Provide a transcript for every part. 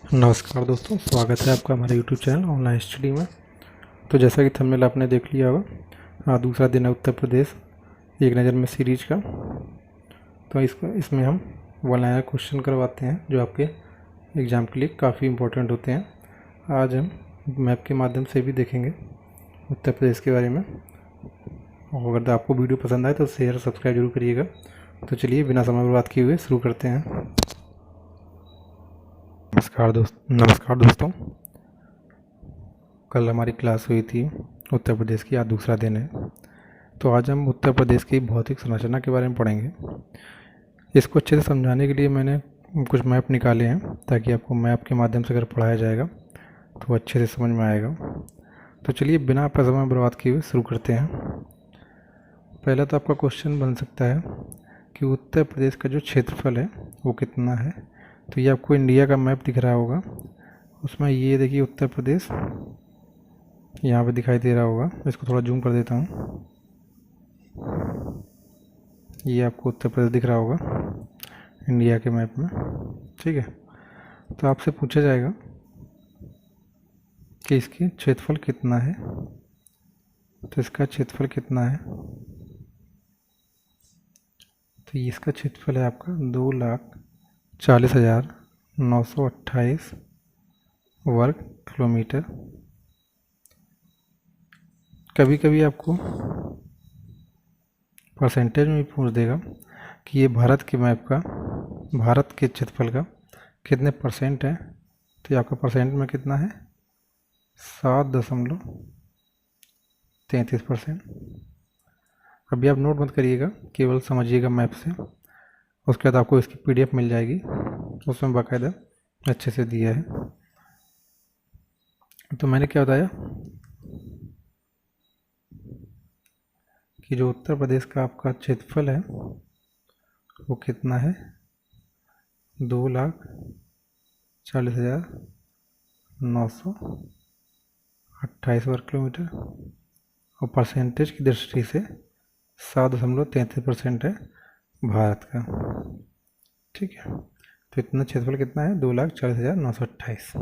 नमस्कार दोस्तों, स्वागत है आपका हमारे यूट्यूब चैनल ऑनलाइन स्टडी में। तो जैसा कि थंबनेल आपने देख लिया होगा, दूसरा दिन है उत्तर प्रदेश एक नज़र में सीरीज का। तो इसमें हम वन लाइनर क्वेश्चन करवाते हैं जो आपके एग्ज़ाम के लिए काफ़ी इम्पोर्टेंट होते हैं। आज हम मैप के माध्यम से भी देखेंगे उत्तर प्रदेश के बारे में। और अगर आपको वीडियो पसंद आए तो शेयर सब्सक्राइब जरूर करिएगा। तो चलिए बिना समय बर्बाद किए हुए शुरू करते हैं। नमस्कार दोस्तों, कल हमारी क्लास हुई थी उत्तर प्रदेश की, आज दूसरा दिन है। तो आज हम उत्तर प्रदेश की भौतिक संरचना के बारे में पढ़ेंगे। इसको अच्छे से समझाने के लिए मैंने कुछ मैप निकाले हैं ताकि आपको मैप के माध्यम से अगर पढ़ाया जाएगा तो अच्छे से समझ में आएगा। तो चलिए बिना अपना समय बर्बाद किए हुए शुरू करते हैं। पहला तो आपका क्वेश्चन बन सकता है कि उत्तर प्रदेश का जो क्षेत्रफल है वो कितना है। तो ये आपको इंडिया का मैप दिख रहा होगा, उसमें ये देखिए उत्तर प्रदेश यहाँ पे दिखाई दे रहा होगा। इसको थोड़ा जूम कर देता हूँ। ये आपको उत्तर प्रदेश दिख रहा होगा इंडिया के मैप में, ठीक है। तो आपसे पूछा जाएगा कि इसकी क्षेत्रफल कितना है। तो इसका क्षेत्रफल कितना है, तो इसका क्षेत्रफल है आपका 2,40,928 वर्ग किलोमीटर। कभी कभी आपको परसेंटेज में भी पूछ देगा कि ये भारत के मैप का, भारत के क्षेत्रफल का कितने परसेंट है। तो ये आपका परसेंट में कितना है, 7.33%। अभी आप नोट मत करिएगा, केवल समझिएगा मैप से। उसके बाद आपको इसकी PDF मिल जाएगी, उसमें बाकायदा अच्छे से दिया है। तो मैंने क्या बताया कि जो उत्तर प्रदेश का आपका क्षेत्रफल है वो कितना है, 2,40,928 वर्ग किलोमीटर। और परसेंटेज की दृष्टि से 7.33% है भारत का, ठीक है। तो इतना क्षेत्रफल कितना है, 2,40,928।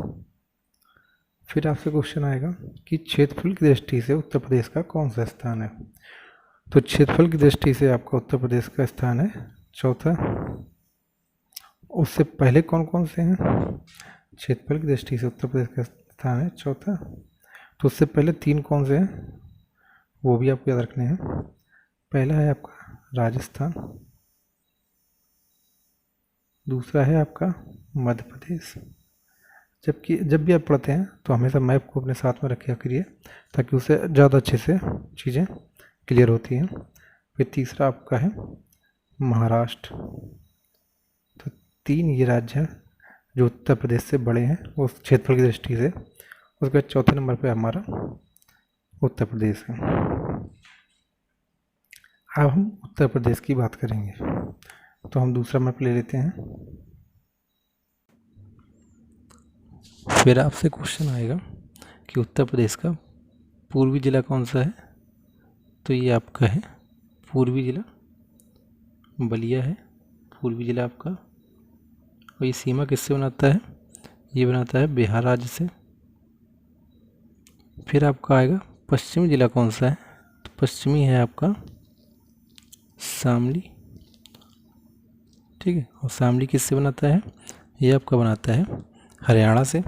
फिर आपसे क्वेश्चन आएगा कि क्षेत्रफल की दृष्टि से उत्तर प्रदेश का कौन सा स्थान है। तो क्षेत्रफल की दृष्टि से आपका उत्तर प्रदेश का स्थान है चौथा। उससे पहले कौन कौन से हैं, क्षेत्रफल की दृष्टि से उत्तर प्रदेश का स्थान है चौथा। तो उससे पहले तीन कौन से हैं वो भी आपको याद रखने हैं। पहला है आपका राजस्थान, दूसरा है आपका मध्य प्रदेश। जबकि जब भी आप पढ़ते हैं तो हमेशा मैप को अपने साथ में रखा करिए ताकि उसे ज़्यादा अच्छे से चीज़ें क्लियर होती हैं। फिर तीसरा आपका है महाराष्ट्र। तो तीन ये राज्य हैं जो उत्तर प्रदेश से बड़े हैं उस क्षेत्रफल की दृष्टि से। उसके बाद चौथे नंबर पे हमारा उत्तर प्रदेश है। अब हम उत्तर प्रदेश की बात करेंगे, तो हम दूसरा मैप ले लेते हैं। फिर आपसे क्वेश्चन आएगा कि उत्तर प्रदेश का पूर्वी जिला कौन सा है। तो ये आपका है पूर्वी जिला, बलिया है पूर्वी जिला आपका। और ये सीमा किससे बनाता है, ये बनाता है बिहार राज्य से। फिर आपका आएगा पश्चिमी जिला कौन सा है। तो पश्चिमी है आपका शामली, ठीक है। और शामली किससे बनाता है, ये आपका बनाता है हरियाणा से।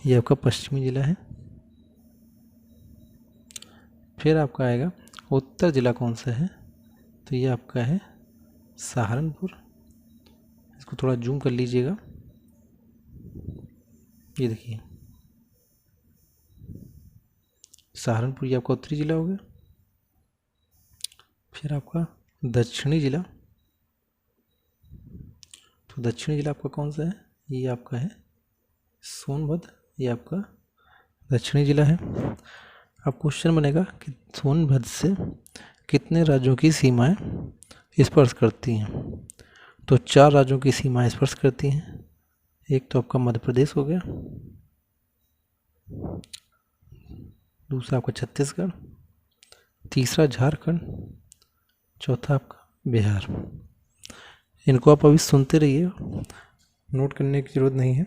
ये आपका पश्चिमी जिला है। फिर आपका आएगा उत्तर जिला कौन सा है। तो ये आपका है सहारनपुर। इसको थोड़ा जूम कर लीजिएगा, ये देखिए सहारनपुर, ये आपका उत्तरी जिला हो गया। फिर आपका दक्षिणी जिला, तो दक्षिणी जिला आपका कौन सा है, ये आपका है सोनभद्र। ये आपका दक्षिणी जिला है। अब क्वेश्चन बनेगा कि सोनभद्र से कितने राज्यों की सीमाएं स्पर्श करती हैं। तो 4 राज्यों की सीमाएं स्पर्श करती हैं। एक तो आपका मध्य प्रदेश हो गया, दूसरा आपका छत्तीसगढ़, तीसरा झारखंड, चौथा आपका बिहार। इनको आप अभी सुनते रहिए नोट करने की ज़रूरत नहीं है।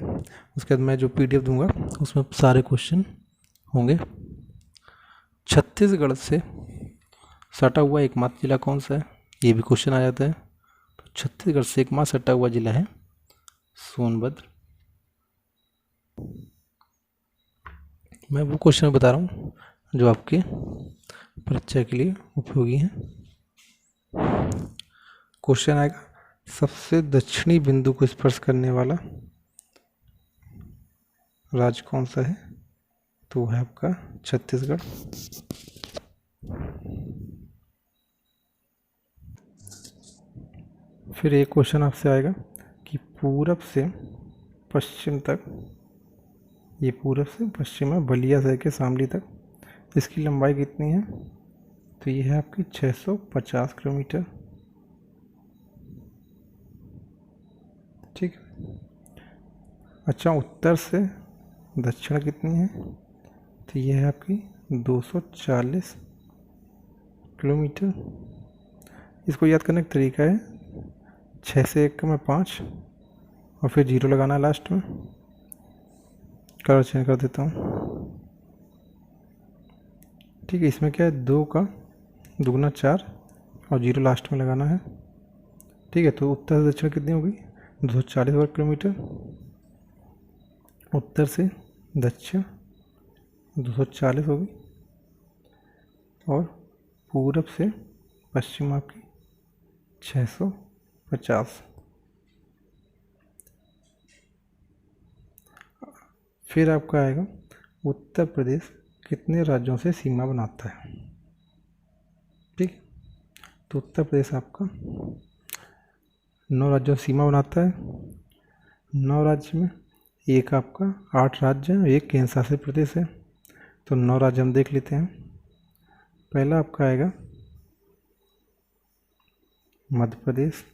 उसके बाद मैं जो PDF दूंगा उसमें सारे क्वेश्चन होंगे। छत्तीसगढ़ से सटा हुआ एकमात्र जिला कौन सा है, ये भी क्वेश्चन आ जाता है। तो छत्तीसगढ़ से एकमात्र सटा हुआ जिला है सोनभद्र। मैं वो क्वेश्चन बता रहा हूँ जो आपके परीक्षा के लिए उपयोगी हैं। क्वेश्चन आएगा, सबसे दक्षिणी बिंदु को स्पर्श करने वाला राज्य कौन सा है, तो वो है आपका छत्तीसगढ़। फिर एक क्वेश्चन आपसे आएगा कि पूरब से पश्चिम तक, ये पूरब से पश्चिम है बलिया से के शामली तक, इसकी लंबाई कितनी है, तो ये है आपकी 650 किलोमीटर। ठीक है। अच्छा, उत्तर से दक्षिण कितनी है, तो ये है आपकी 240 किलोमीटर। इसको याद करने का तरीका है, 6 से 1 का मैं 5 और फिर 0 लगाना है लास्ट में। कलर चेंज कर देता हूँ। ठीक है, इसमें क्या है, 2 का दुगना 4 और 0 लास्ट में लगाना है। ठीक है, तो उत्तर से दक्षिण कितनी होगी, 240 वर्ग किलोमीटर। उत्तर से दक्षिण 240 होगी और पूरब से पश्चिम आपकी 650। फिर आपका आएगा, उत्तर प्रदेश कितने राज्यों से सीमा बनाता है। ठीक, तो उत्तर प्रदेश आपका 9 राज्यों से सीमा बनाता है। 9 राज्य में एक आपका 8 राज्य है, एक केंद्र शासित प्रदेश है। तो 9 राज्य हम देख लेते हैं। पहला आपका आएगा मध्य प्रदेश,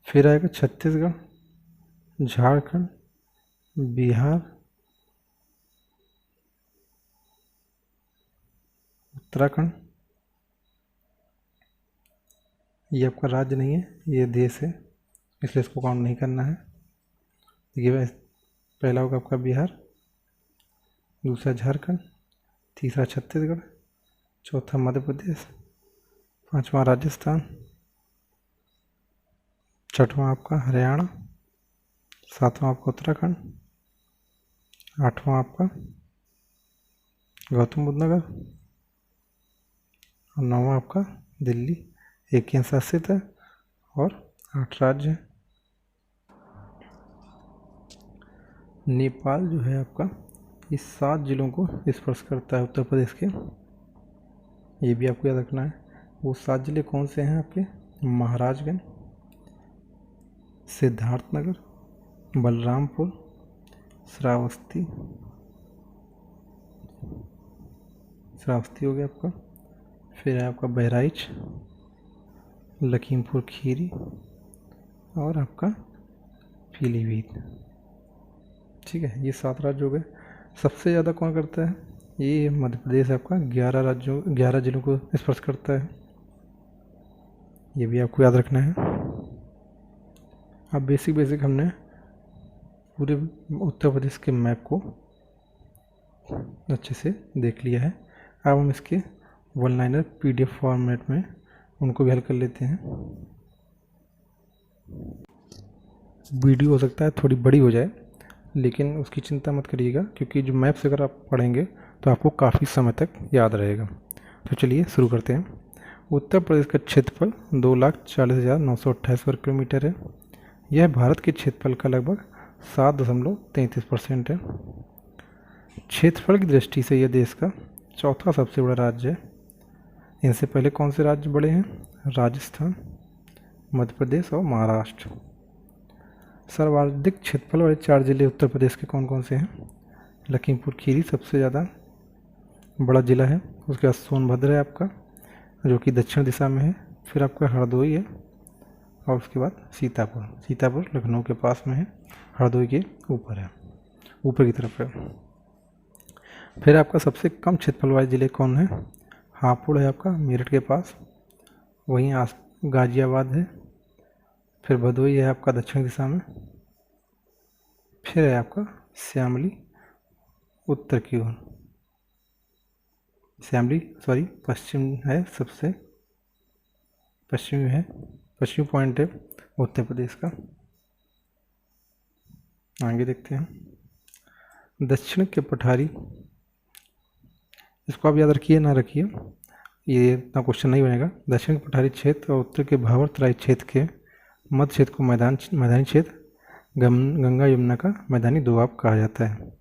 फिर आएगा छत्तीसगढ़, झारखंड, बिहार, उत्तराखंड। ये आपका राज्य नहीं है, ये देश है, इसलिए इसको काउंट नहीं करना है। देखिए, पहला होगा आपका बिहार, दूसरा झारखंड, तीसरा छत्तीसगढ़, चौथा मध्य प्रदेश, पांचवा राजस्थान, छठवां आपका हरियाणा, सातवां आपका उत्तराखंड, आठवां आपका गौतम बुद्ध नगर और नौवां आपका दिल्ली। एक केंद्र शासित है और 8 राज्य हैं। नेपाल जो है आपका इस 7 जिलों को स्पर्श करता है उत्तर प्रदेश के, ये भी आपको याद रखना है। वो 7 जिले कौन से हैं आपके, महाराजगंज, सिद्धार्थनगर, बलरामपुर, श्रावस्ती हो गया आपका, फिर है आपका बहराइच, लखीमपुर खीरी और आपका पीलीभीत। ठीक है, ये 7 राज्य हो गए। सबसे ज़्यादा कौन करता है, ये मध्य प्रदेश आपका 11 जिलों को स्पर्श करता है, ये भी आपको याद रखना है। अब बेसिक हमने पूरे उत्तर प्रदेश के मैप को अच्छे से देख लिया है। अब हम इसके वन लाइनर PDF फॉर्मेट में उनको भी हल कर लेते हैं। वीडियो हो सकता है थोड़ी बड़ी हो जाए, लेकिन उसकी चिंता मत करिएगा, क्योंकि जो मैप्स अगर आप पढ़ेंगे तो आपको काफ़ी समय तक याद रहेगा। तो चलिए शुरू करते हैं। उत्तर प्रदेश का क्षेत्रफल 2,40,928 वर्ग किलोमीटर है। यह भारत के क्षेत्रफल का लगभग 7.33% है। क्षेत्रफल की दृष्टि से यह देश का चौथा सबसे बड़ा राज्य है। इनसे पहले कौन से राज्य बड़े हैं, राजस्थान, मध्य प्रदेश और महाराष्ट्र। सर्वाधिक क्षेत्रफल वाले 4 जिले उत्तर प्रदेश के कौन कौन से हैं, लखीमपुर खीरी सबसे ज़्यादा बड़ा ज़िला है, उसके बाद सोनभद्र है आपका जो कि दक्षिण दिशा में है, फिर आपका हरदोई है और उसके बाद सीतापुर लखनऊ के पास में है, हरदोई के ऊपर है, ऊपर की तरफ है। फिर आपका सबसे कम क्षेत्रफल वाले ज़िले कौन है, हापुड़ है आपका मेरठ के पास, वहीं गाजियाबाद है, फिर भदोई है आपका दक्षिण दिशा में, फिर है आपका श्यामली उत्तर की ओर, श्यामली सॉरी पश्चिम है, सबसे पश्चिमी है, पश्चिमी पॉइंट है उत्तर प्रदेश का। आगे देखते हैं दक्षिण के पठारी, इसको आप याद रखिए ना रखिए, ये इतना क्वेश्चन नहीं बनेगा। दक्षिण के पठारी क्षेत्र और उत्तर के भावर तराई क्षेत्र के मध्य क्षेत्र को मैदानी क्षेत्र, गंगा यमुना का मैदानी दोआब कहा जाता है।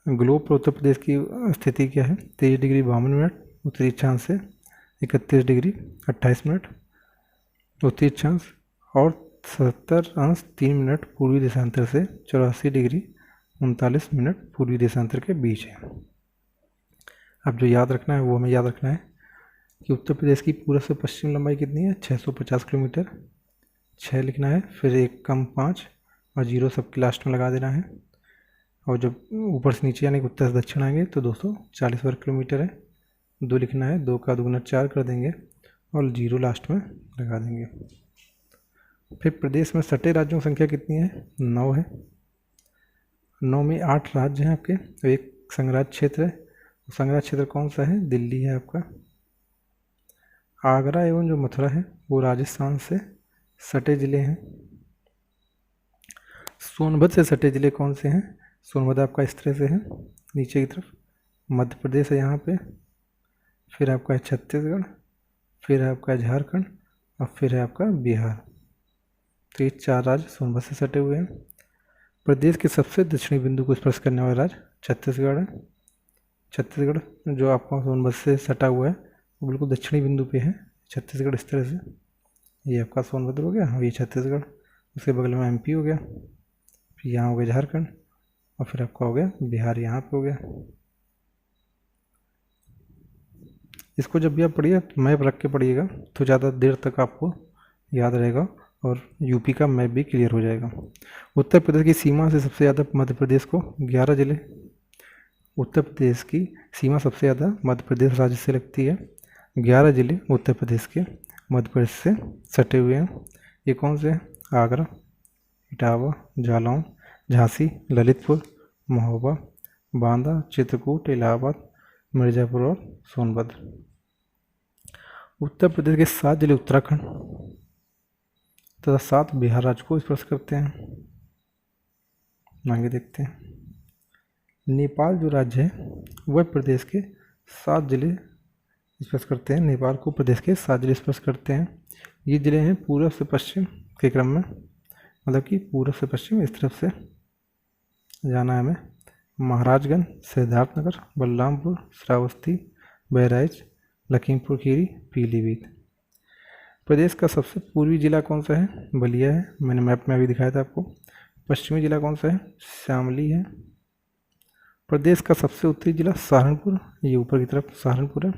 ग्लोब पर उत्तर प्रदेश की स्थिति क्या है? 23 डिग्री 52 मिनट उत्तरी अक्षांश से, 31 डिग्री 28 मिनट उत्तरी अक्षांश और 70 अंश 3 मिनट पूर्वी देशांतर से 84 डिग्री 39 मिनट पूर्वी देशांतर के बीच है। अब जो याद रखना है वो हमें याद रखना है कि उत्तर प्रदेश की पूर्व से पश्चिम लंबाई कितनी है? 650 किलोमीटर। 6 लिखना है, फिर 1 कम 5 और 0 सबके लास्ट में लगा देना है। और जब ऊपर से नीचे यानी कि उत्तर से दक्षिण आएंगे तो 240 वर्ग किलोमीटर है। 2 लिखना है, 2 का दुगुना 4 कर देंगे और 0 लास्ट में लगा देंगे। फिर प्रदेश में सटे राज्यों की संख्या कितनी है? 9 है। 9 में 8 राज्य हैं आपके, तो एक संघराज्य क्षेत्र है। संघराज्य क्षेत्र कौन सा है? दिल्ली है आपका। आगरा एवं जो मथुरा है वो राजस्थान से सटे ज़िले हैं। सोनभद्र से सटे ज़िले कौन से हैं? सोनभद्र आपका इस तरह से है नीचे की तरफ, मध्य प्रदेश है यहाँ पे, फिर आपका है छत्तीसगढ़, फिर है आपका झारखंड और फिर है आपका बिहार। तो ये 4 राज्य सोनभद्र से सटे हुए हैं। प्रदेश के सबसे दक्षिणी बिंदु को स्पर्श करने वाला राज्य छत्तीसगढ़ है। छत्तीसगढ़ जो आपका सोनभद्र से सटा हुआ है वो बिल्कुल दक्षिणी बिंदु पे है छत्तीसगढ़, इस तरह से। ये आपका सोनभद्र हो गया, ये छत्तीसगढ़, उसके बगल में एमपी हो गया, फिर यहाँ हो गया झारखंड और फिर आपका हो गया बिहार, यहाँ पे हो गया। इसको जब भी आप पढ़िए तो मैप रख के पढ़िएगा तो ज़्यादा देर तक आपको याद रहेगा और यूपी का मैप भी क्लियर हो जाएगा। उत्तर प्रदेश की सीमा से सबसे ज़्यादा मध्य प्रदेश को 11 जिले, उत्तर प्रदेश की सीमा सबसे ज़्यादा मध्य प्रदेश राज्य से लगती है। 11 जिले उत्तर प्रदेश के मध्य प्रदेश से सटे हुए हैं। ये कौन से हैं? आगरा, इटावा, जालौन, झांसी, ललितपुर, महोबा, बांदा, चित्रकूट, इलाहाबाद, मिर्ज़ापुर और सोनभद्र। उत्तर प्रदेश के 7 जिले उत्तराखंड तथा 7 बिहार राज्य को स्पर्श करते हैं। आगे देखते हैं नेपाल जो राज्य है वह प्रदेश के 7 जिले स्पर्श करते हैं। नेपाल को प्रदेश के 7 जिले स्पर्श करते हैं। ये जिले हैं पूर्व से पश्चिम के क्रम में, मतलब कि पूर्व से पश्चिम इस तरफ से जाना है हमें। महाराजगंज, सिद्धार्थनगर, बलरामपुर, श्रावस्ती, बहराइच, लखीमपुर खीरी, पीलीभीत। प्रदेश का सबसे पूर्वी जिला कौन सा है? बलिया है, मैंने मैप में अभी दिखाया था आपको। पश्चिमी जिला कौन सा है? शामली है। प्रदेश का सबसे उत्तरी जिला सहारनपुर, ये ऊपर की तरफ सहारनपुर है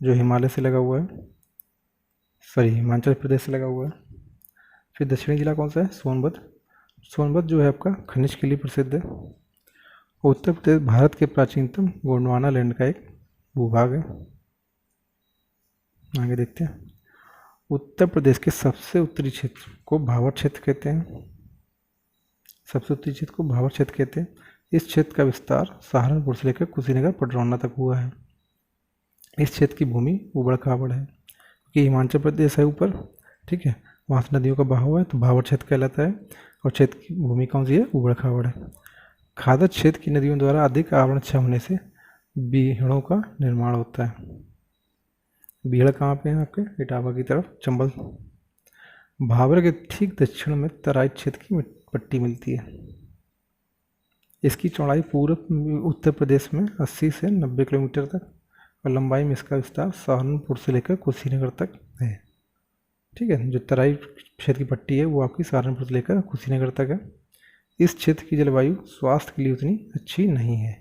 जो हिमालय से लगा हुआ है, सॉरी हिमाचल प्रदेश से लगा हुआ है। फिर दक्षिणी जिला कौन सा है? सोनभद्र। सोनभद्र जो है आपका खनिज के लिए प्रसिद्ध है। उत्तर प्रदेश भारत के प्राचीनतम गोंडवाना लैंड का एक भूभाग है। आगे देखते हैं उत्तर प्रदेश के सबसे उत्तरी क्षेत्र को भावर क्षेत्र कहते हैं। सबसे उत्तरी क्षेत्र को भावर क्षेत्र कहते हैं। इस क्षेत्र का विस्तार सहारनपुर से लेकर कुशीनगर पटरौना तक हुआ है। इस क्षेत्र की भूमि उबड़ खाबड़ है क्योंकि हिमाचल प्रदेश है ऊपर, ठीक है, वहाँ से नदियों का बहाव है तो भावर क्षेत्र कहलाता है। और क्षेत्र की भूमि कौन सी है? उबड़ खाबड़ है। खादर क्षेत्र की नदियों द्वारा अधिक आवरण क्षम होने से बीहड़ों का निर्माण होता है। बीहड़ कहाँ पे है? आपके इटावा की तरफ, चंबल। भाबर के ठीक दक्षिण में तराई क्षेत्र की पट्टी मिलती है। इसकी चौड़ाई पूर्व उत्तर प्रदेश में 80 से 90 किलोमीटर तक और लंबाई में इसका विस्तार सहारनपुर से लेकर कुशीनगर तक है। ठीक है, जो तराई क्षेत्र की पट्टी है वो आपकी सहारनपुर से लेकर कुशीनगर तक है। इस क्षेत्र की जलवायु स्वास्थ्य के लिए उतनी अच्छी नहीं है।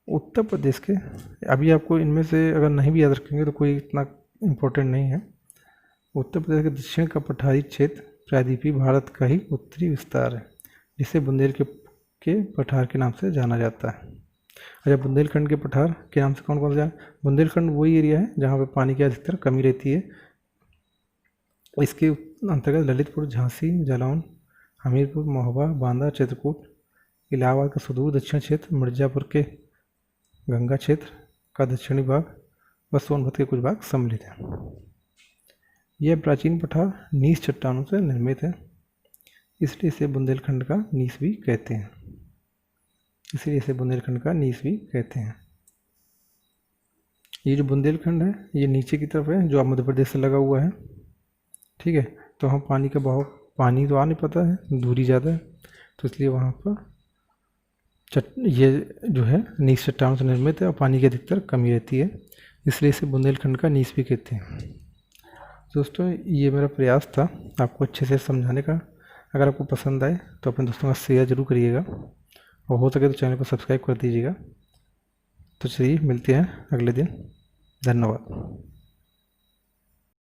उत्तर प्रदेश के, अभी आपको इनमें से अगर नहीं भी याद रखेंगे तो कोई इतना इम्पोर्टेंट नहीं है। उत्तर प्रदेश के दक्षिण का पठारी क्षेत्र प्रायद्वीपीय भारत का ही उत्तरी विस्तार है जिसे बुंदेलखंड के पठार के नाम से जाना जाता है। अच्छा, बुंदेलखंड के पठार के नाम से कौन कौन सा है? बुंदेलखंड वही एरिया है जहाँ पे पानी की अधिकतर कमी रहती है। इसके अंतर्गत ललितपुर, झांसी, जालौन, हमीरपुर, महोबा, बांदा, चित्रकूट, इलाहाबाद का सुदूर दक्षिण क्षेत्र, मिर्ज़ापुर के गंगा क्षेत्र का दक्षिणी भाग व सोनभद्र के कुछ भाग सम्मिलित हैं। यह प्राचीन पठार नीस चट्टानों से निर्मित है, इसलिए इसे बुंदेलखंड का नीस भी कहते हैं। ये जो बुंदेलखंड है ये नीचे की तरफ है, जो अब मध्य प्रदेश से लगा हुआ है। ठीक है, तो हम पानी का बहाव, पानी तो आ नहीं पाता है, दूरी ज़्यादा है, तो इसलिए वहाँ पर ये जो है नीस चट्टानों से निर्मित है और पानी की अधिकतर कमी रहती है, इसलिए इसे बुंदेलखंड का नीस भी कहते हैं। दोस्तों, ये मेरा प्रयास था आपको अच्छे से समझाने का। अगर आपको पसंद आए तो अपने दोस्तों का शेयर ज़रूर करिएगा और हो सके तो चैनल को सब्सक्राइब कर दीजिएगा। तो चलिए मिलते हैं अगले दिन। धन्यवाद।